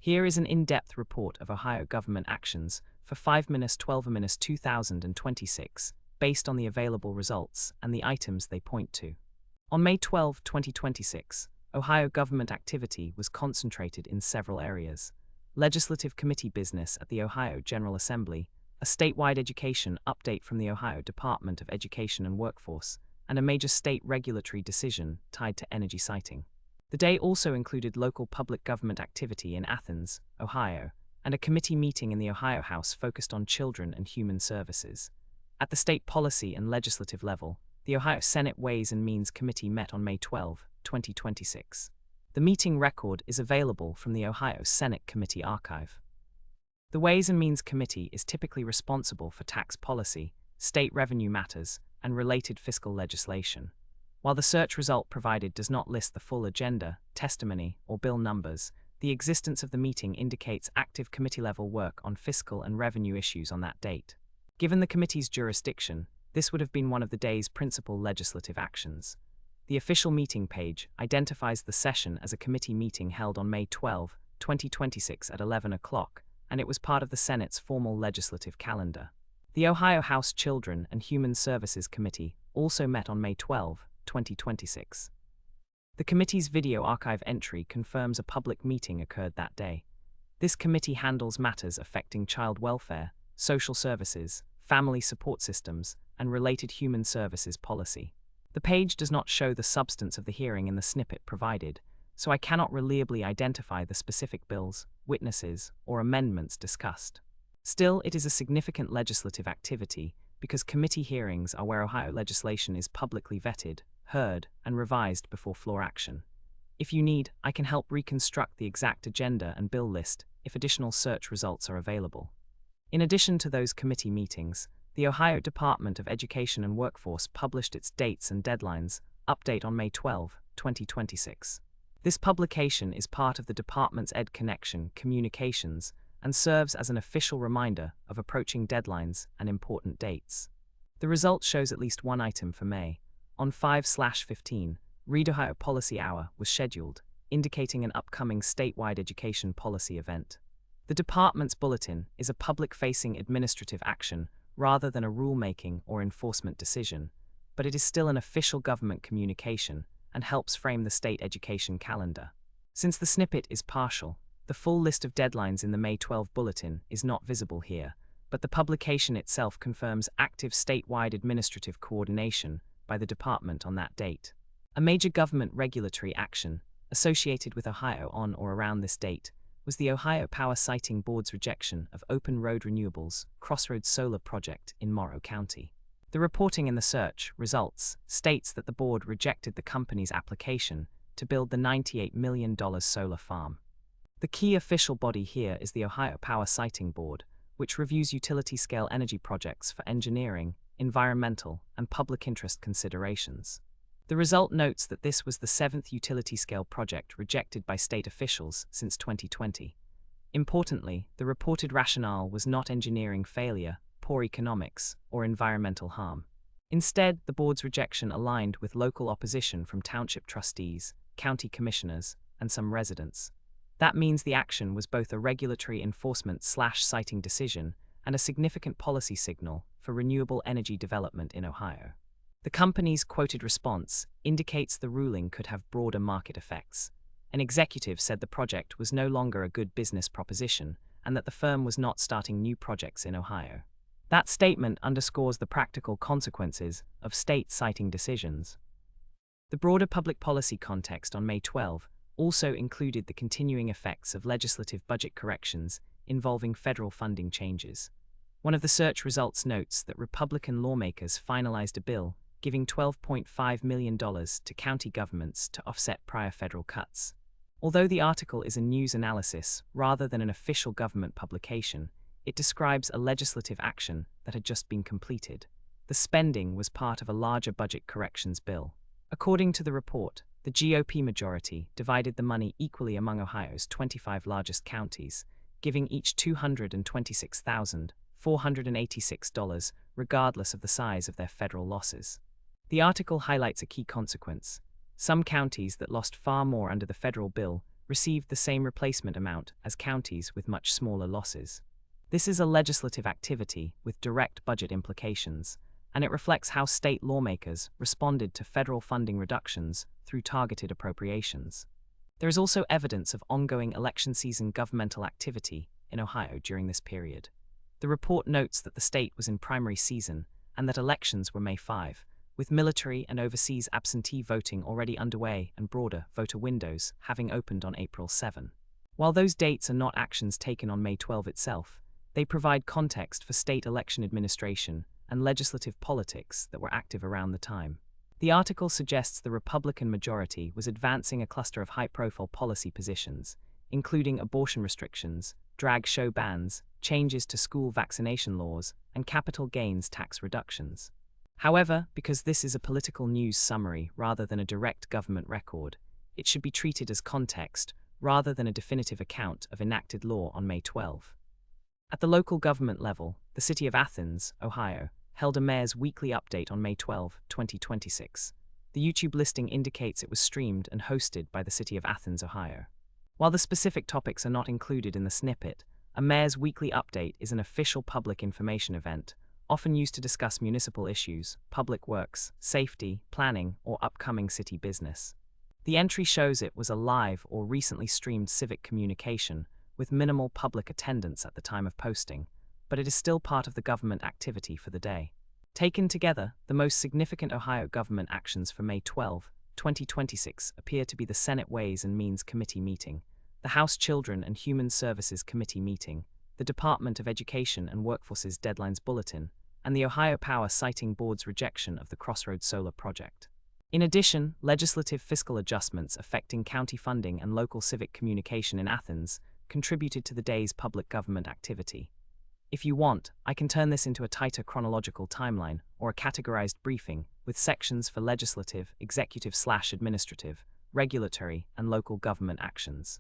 Here is an in-depth report of Ohio government actions for 5-12-2026, based on the available results and the items they point to. On May 12, 2026, Ohio government activity was concentrated in several areas: legislative committee business at the Ohio General Assembly, a statewide education update from the Ohio Department of Education and Workforce, and a major state regulatory decision tied to energy siting. The day also included local public government activity in Athens, Ohio, and a committee meeting in the Ohio House focused on children and human services. At the state policy and legislative level, the Ohio Senate Ways and Means Committee met on May 12, 2026. The meeting record is available from the Ohio Senate Committee Archive. The Ways and Means Committee is typically responsible for tax policy, state revenue matters, and related fiscal legislation. While the search result provided does not list the full agenda, testimony, or bill numbers, the existence of the meeting indicates active committee-level work on fiscal and revenue issues on that date. Given the committee's jurisdiction, this would have been one of the day's principal legislative actions. The official meeting page identifies the session as a committee meeting held on May 12, 2026 at 11 o'clock, and it was part of the Senate's formal legislative calendar. The Ohio House Children and Human Services Committee also met on May 12, 2026. The committee's video archive entry confirms a public meeting occurred that day. This committee handles matters affecting child welfare, social services, family support systems, and related human services policy. The page does not show the substance of the hearing in the snippet provided, so I cannot reliably identify the specific bills, witnesses, or amendments discussed. Still, it is a significant legislative activity because committee hearings are where Ohio legislation is publicly vetted, heard, and revised before floor action. If you need, I can help reconstruct the exact agenda and bill list if additional search results are available. In addition to those committee meetings, the Ohio Department of Education and Workforce published its dates and deadlines update on May 12, 2026. This publication is part of the department's Ed Connection communications and serves as an official reminder of approaching deadlines and important dates. The result shows at least one item for May. On 5/15, Read Ohio Policy Hour was scheduled, indicating an upcoming statewide education policy event. The department's bulletin is a public-facing administrative action rather than a rulemaking or enforcement decision, but it is still an official government communication and helps frame the state education calendar. Since the snippet is partial, the full list of deadlines in the May 12 bulletin is not visible here, but the publication itself confirms active statewide administrative coordination by the department on that date. A major government regulatory action associated with Ohio on or around this date was the Ohio Power Siting Board's rejection of Open Road Renewables' Crossroad solar project in Morrow County. The reporting in the search results states that the board rejected the company's application to build the $98 million solar farm. The key official body here is the Ohio Power Siting Board, which reviews utility-scale energy projects for engineering, environmental, and public interest considerations. The result notes that this was the 7th utility-scale project rejected by state officials since 2020. Importantly, the reported rationale was not engineering failure, poor economics, or environmental harm. Instead, the board's rejection aligned with local opposition from township trustees, county commissioners, and some residents. That means the action was both a regulatory enforcement/siting decision and a significant policy signal for renewable energy development in Ohio. The company's quoted response indicates the ruling could have broader market effects. An executive said the project was no longer a good business proposition and that the firm was not starting new projects in Ohio. That statement underscores the practical consequences of state siting decisions. The broader public policy context on May 12 also included the continuing effects of legislative budget corrections involving federal funding changes. One of the search results notes that Republican lawmakers finalized a bill giving $12.5 million to county governments to offset prior federal cuts. Although the article is a news analysis rather than an official government publication, it describes a legislative action that had just been completed. The spending was part of a larger budget corrections bill. According to the report, the GOP majority divided the money equally among Ohio's 25 largest counties, giving each $226,486, regardless of the size of their federal losses. The article highlights a key consequence. Some counties that lost far more under the federal bill received the same replacement amount as counties with much smaller losses. This is a legislative activity with direct budget implications, and it reflects how state lawmakers responded to federal funding reductions through targeted appropriations. There is also evidence of ongoing election season governmental activity in Ohio during this period. The report notes that the state was in primary season and that elections were May 5, with military and overseas absentee voting already underway and broader voter windows having opened on April 7. While those dates are not actions taken on May 12 itself, they provide context for state election administration and legislative politics that were active around the time. The article suggests the Republican majority was advancing a cluster of high-profile policy positions, including abortion restrictions, drag show bans, changes to school vaccination laws, and capital gains tax reductions. However, because this is a political news summary rather than a direct government record, it should be treated as context rather than a definitive account of enacted law on May 12. At the local government level, the city of Athens, Ohio, held a mayor's weekly update on May 12, 2026. The YouTube listing indicates it was streamed and hosted by the city of Athens, Ohio. While the specific topics are not included in the snippet, a mayor's weekly update is an official public information event, often used to discuss municipal issues, public works, safety, planning, or upcoming city business. The entry shows it was a live or recently streamed civic communication with minimal public attendance at the time of posting, but it is still part of the government activity for the day. Taken together, the most significant Ohio government actions for May 12, 2026 appear to be the Senate Ways and Means Committee meeting, the House Children and Human Services Committee meeting, the Department of Education and Workforce's Deadlines Bulletin, and the Ohio Power Siting Board's rejection of the Crossroad solar project. In addition, legislative fiscal adjustments affecting county funding and local civic communication in Athens contributed to the day's public government activity. If you want, I can turn this into a tighter chronological timeline or a categorized briefing with sections for legislative, executive/administrative, regulatory, and local government actions.